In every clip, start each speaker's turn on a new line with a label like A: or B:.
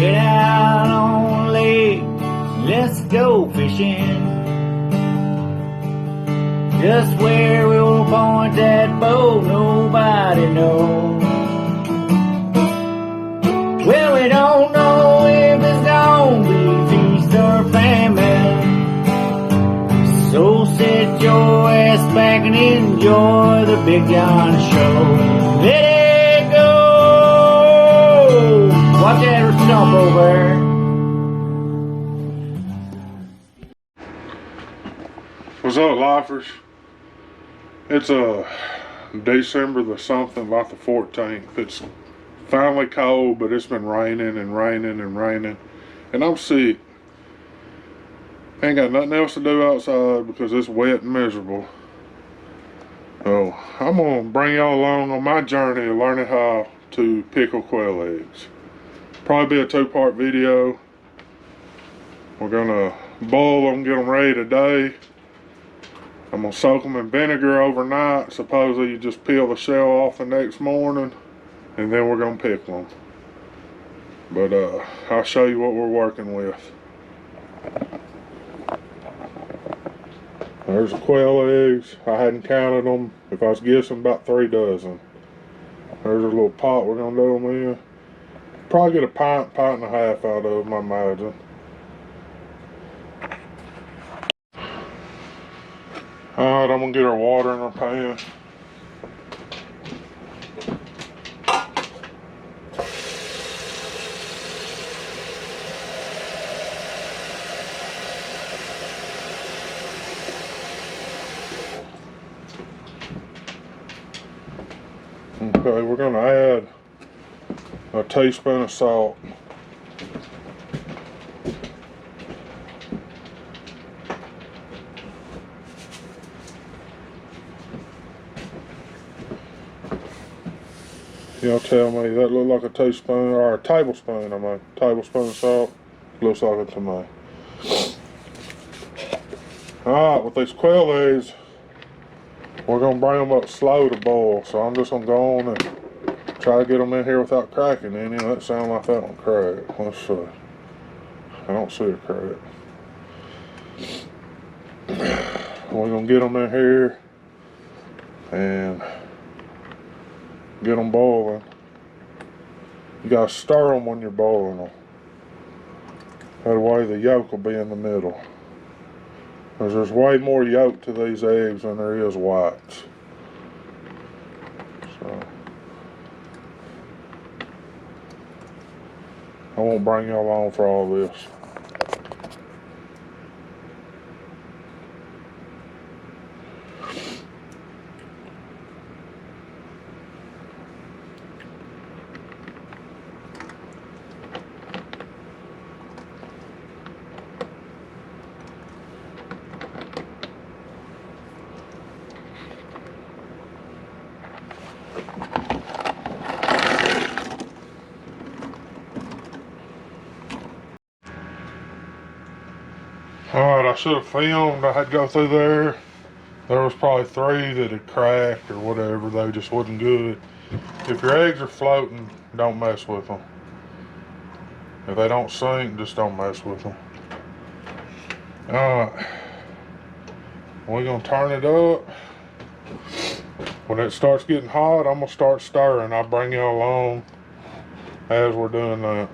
A: Get out on the lake, let's go fishing. Just where we'll point that boat, nobody knows. Well, we don't know if it's gonna be feast or famine. So sit your ass back and enjoy the Big John Show. Let it go! Watch that stump over.
B: What's up, lifers? It's December the something, like the 14th. It's finally cold, but it's been raining and raining and raining, and I'm sick. Ain't got nothing else to do outside because it's wet and miserable. So I'm gonna bring y'all along on my journey of learning how to pickle quail eggs. Probably be a two-part video. We're gonna boil them, get them ready today. I'm gonna soak them in vinegar overnight. Supposedly you just peel the shell off the next morning, and then we're gonna pickle them. But I'll show you what we're working with. There's the quail eggs. I hadn't counted them. If I was guessing, about 3 dozen. There's a little pot we're gonna do them in. Probably get a pint and a half out of them, I imagine. Alright, I'm gonna get our water in our pan. Okay, we're gonna add a teaspoon of salt. Y'all tell me, that look like a teaspoon, or a tablespoon, I mean, tablespoon of salt? Looks like it to me. Alright, with these quail eggs, we're going to bring them up slow to boil, so I'm just going to go on and try to get them in here without cracking any. That sounds like that one cracked. Let's see. I don't see a crack. We're going to get them in here and get them boiling. You got to stir them when you're boiling them. That way the yolk will be in the middle. Because there's way more yolk to these eggs than there is whites. So I won't bring y'all along for all this. Alright, I should have filmed. I had to go through there. There was probably 3 that had cracked or whatever. They just wasn't good. If your eggs are floating, don't mess with them. If they don't sink, just don't mess with them. Alright. We're going to turn it up. When it starts getting hot, I'm going to start stirring. I'll bring y'all along as we're doing that.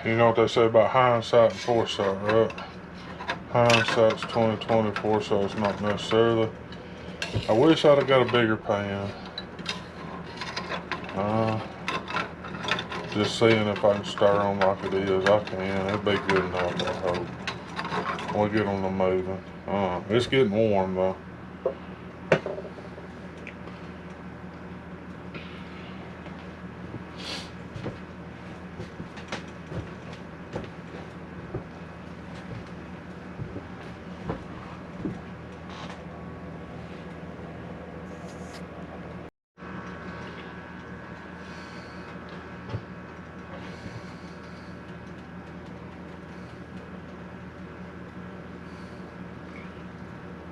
B: You know what they say about hindsight and foresight, right? Hindsight's 20/20, foresight's not necessarily. I wish I'd have got a bigger pan. Just seeing if I can stir them like it is. I can. It'd be good enough, I hope. We'll get them to moving. It's getting warm though.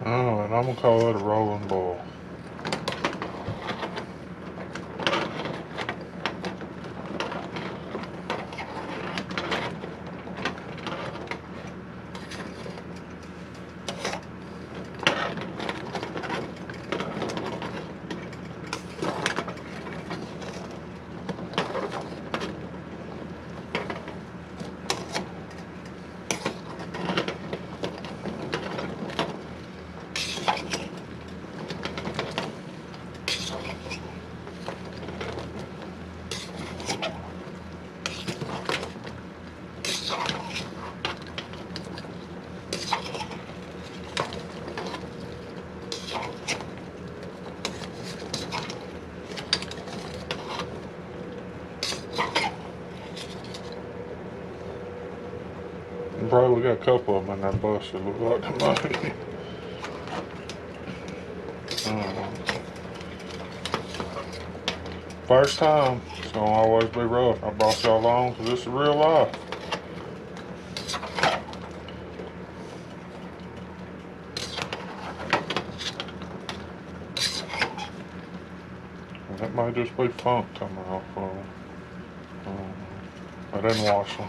B: Oh, and I'm gonna call that a rolling ball. Bro, we got a couple of them in that bus that look like to me. First time, it's gonna always be rough. I brought y'all along because this is real life. And that might just be funk coming off of them. I didn't wash them.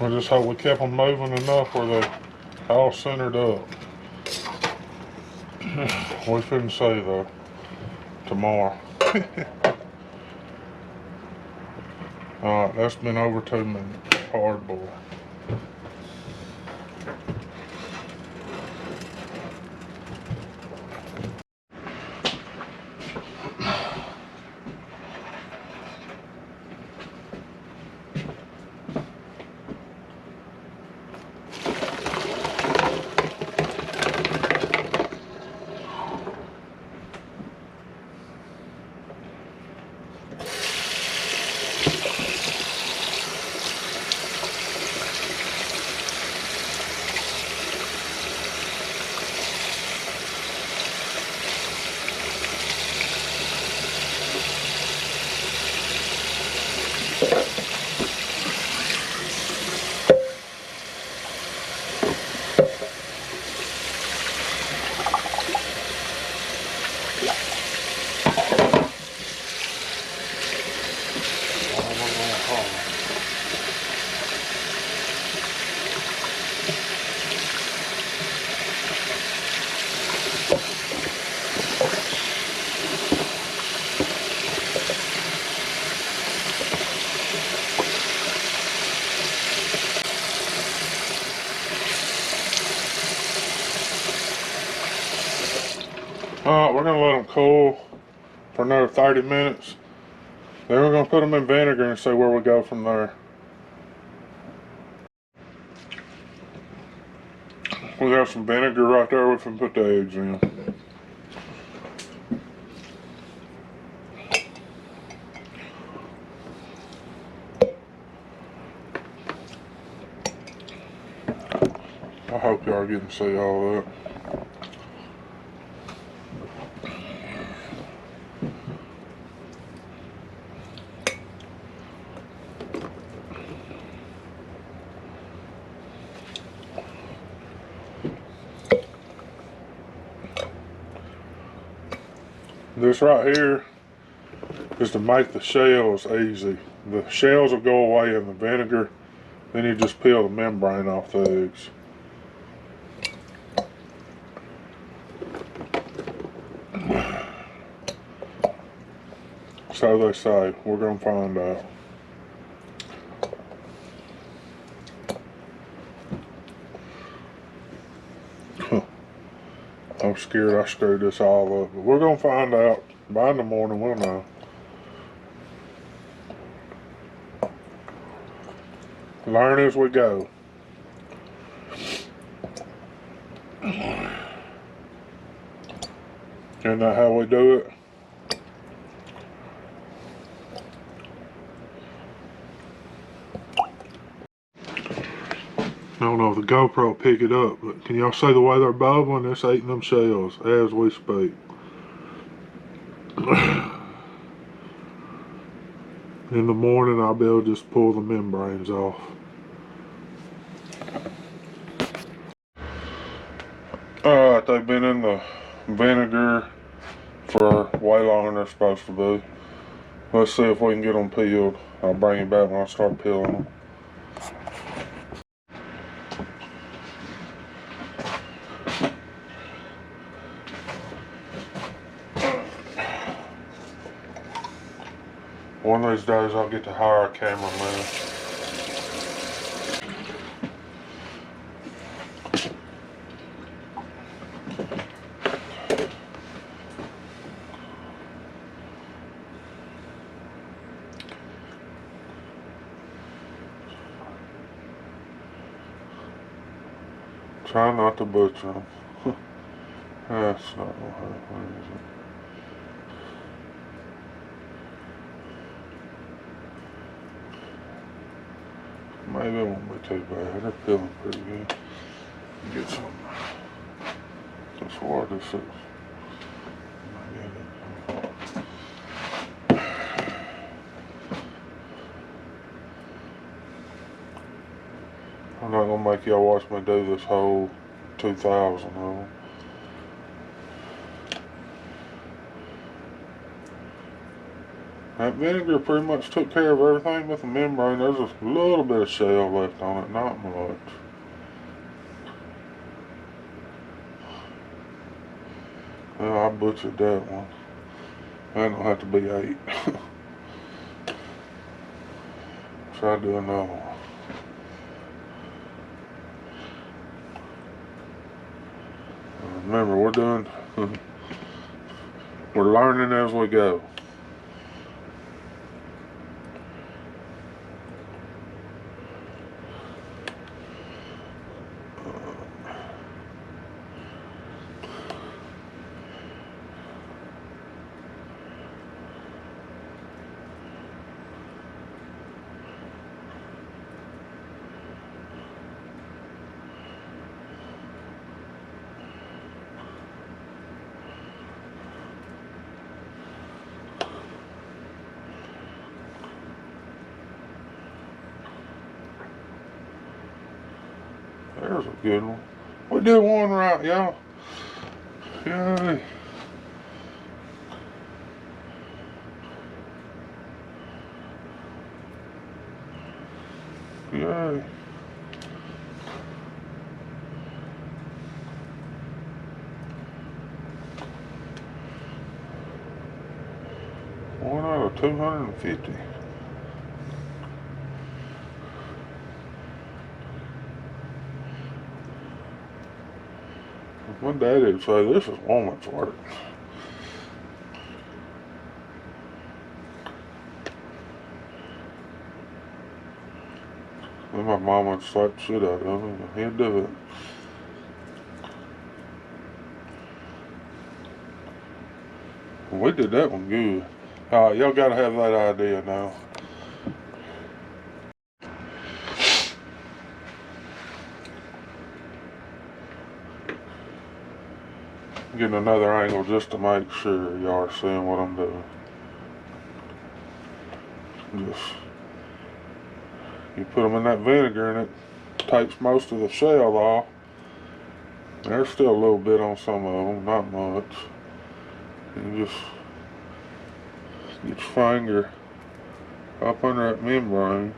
B: I just hope we kept them moving enough where they all centered up. We shouldn't say though. Tomorrow. Alright, that's been over 2 minutes. Hard boil. Alright, we're gonna let them cool for another 30 minutes. Then we're gonna put them in vinegar and see where we go from there. We got some vinegar right there. We can put the eggs in. I hope y'all getting to see all that. This right here is to make the shells easy. The shells will go away in the vinegar, then you just peel the membrane off the eggs. So they say. We're gonna find out. I'm scared I screwed this all up, but we're gonna find out. By in the morning, we'll know. Learn as we go. Isn't that how we do it? I don't know if the GoPro pick it up, but can y'all see the way they're bubbling? It's eating them shells as we speak. In the morning, I'll be able to just pull the membranes off. Alright, they've been in the vinegar for way longer than they're supposed to be. Let's see if we can get them peeled. I'll bring you back when I start peeling them. One of these days I'll get to hire a cameraman. Try not to butcher them. That's not gonna happen, is it? Maybe it won't be too bad. They're feeling pretty good. Get some. That's what this is. I'm not gonna make y'all watch me do this whole 2,000 of them. That vinegar pretty much took care of everything with the membrane. There's a little bit of shell left on it, not much. Well, I butchered that one. That don't have to be 8. Try to do another one. Remember, we're learning as we go. There's a good one. We did one right, y'all. Yay. Yay. One out of 250. My daddy would say this is woman's work. And my mom would slap the shit out of him and he'd do it. We did that one good. Alright, y'all gotta have that idea now. Getting another angle just to make sure y'all are seeing what I'm doing. Just, you put them in that vinegar and it takes most of the shell off. There's still a little bit on some of them, not much. You just get your finger up under that membrane.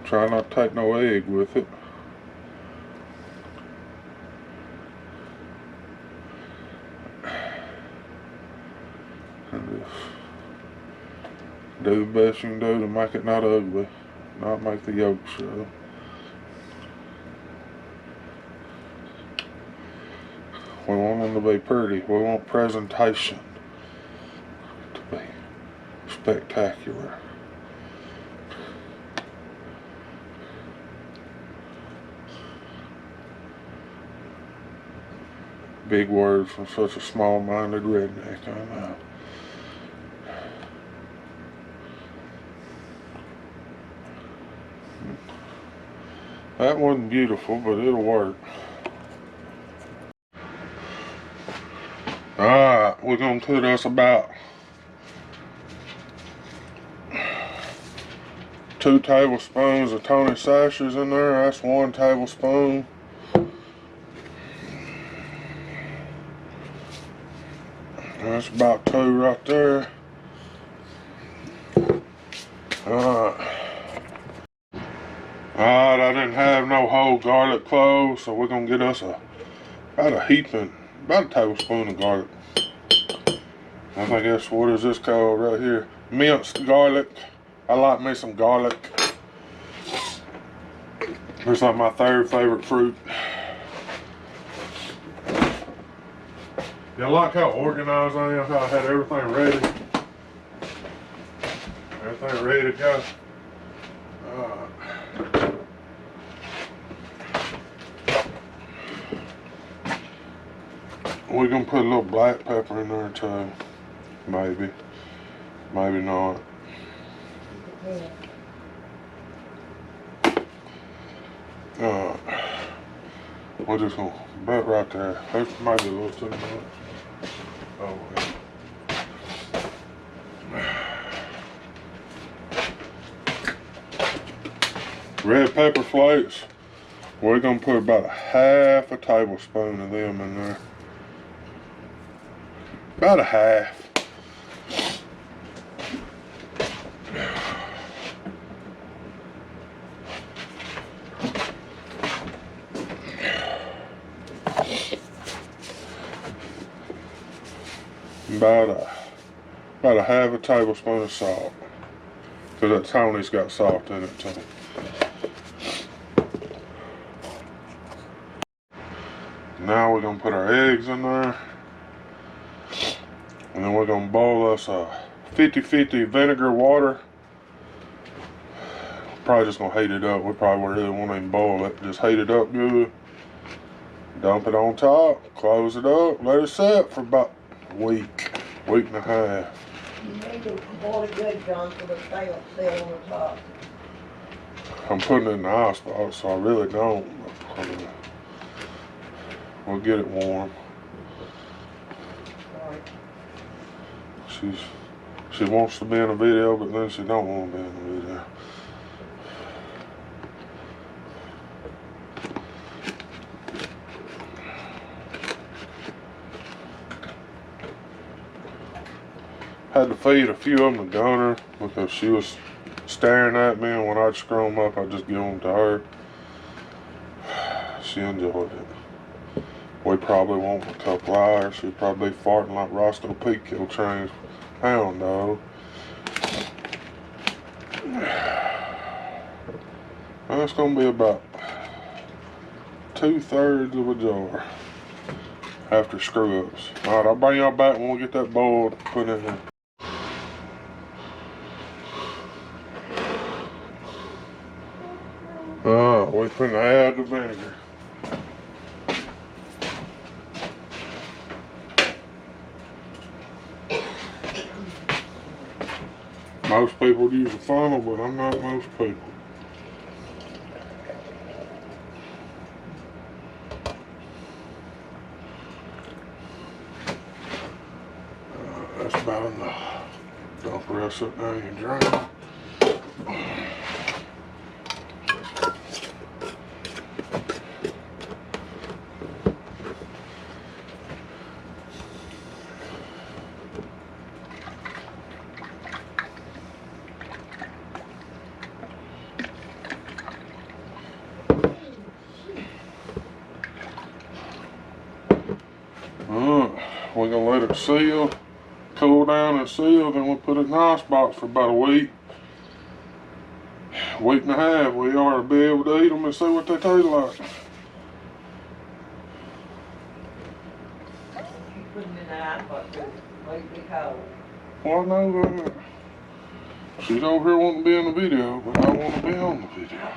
B: Try not to take no egg with it. And just do the best you can do to make it not ugly, not make the yolk show. We want them to be pretty. We want presentation to be spectacular. Big words from such a small-minded redneck, I know. That wasn't beautiful, but it'll work. Alright, we're gonna put us about 2 tablespoons of Tony Sashers in there. That's 1 tablespoon. That's about 2 right there. Alright, I didn't have no whole garlic cloves, so we're gonna get us about a tablespoon of garlic. I think that's, what is this called right here? Minced garlic. I like me some garlic. It's like my 3rd favorite fruit. Y'all like how organized I am? How I had everything ready? Everything ready to go. We're gonna put a little black pepper in there too. Maybe. Maybe not. We're just gonna bet right there. That's maybe a little too much. Oh, red pepper flakes. We're gonna put about a half a tablespoon of them in there. About a half. About a half a tablespoon of salt. Because that Tony's got salt in it too. Now we're gonna put our eggs in there. And then we're gonna boil us a 50-50 vinegar water. Probably just gonna heat it up. We probably really won't even boil it. Just heat it up good. Dump it on top. Close it up. Let it set for about a week and a half.
C: You need to boil it good, John, so the stay up still on the top.
B: I'm putting it in the ice box, so I really don't. We'll get it warm.
C: Alright.
B: She wants to be in a video, but then she don't want to be in the video. Had to feed a few of them to Gunner because she was staring at me, and when I'd screw them up, I'd just give them to her. She enjoyed it. We probably want a couple hours. She'd probably be farting like Roscoe Pickled Quail's hound dog. That's gonna be about 2/3 of a jar after screw ups. Alright, I'll bring y'all back when we get that boiled, put in here. We're finna add the vinegar. Most people use a funnel, but I'm not most people. That's about enough. Dump the rest of it down your drain. We're gonna let it seal, cool down and seal, then we'll put it in the ice box for about a week and a half. We ought to be able to eat them and see what they taste like.
C: She's putting it in the ice box, wait to be cold.
B: Well, I know that. She's over here wanting to be in the video, but I want to be on the video.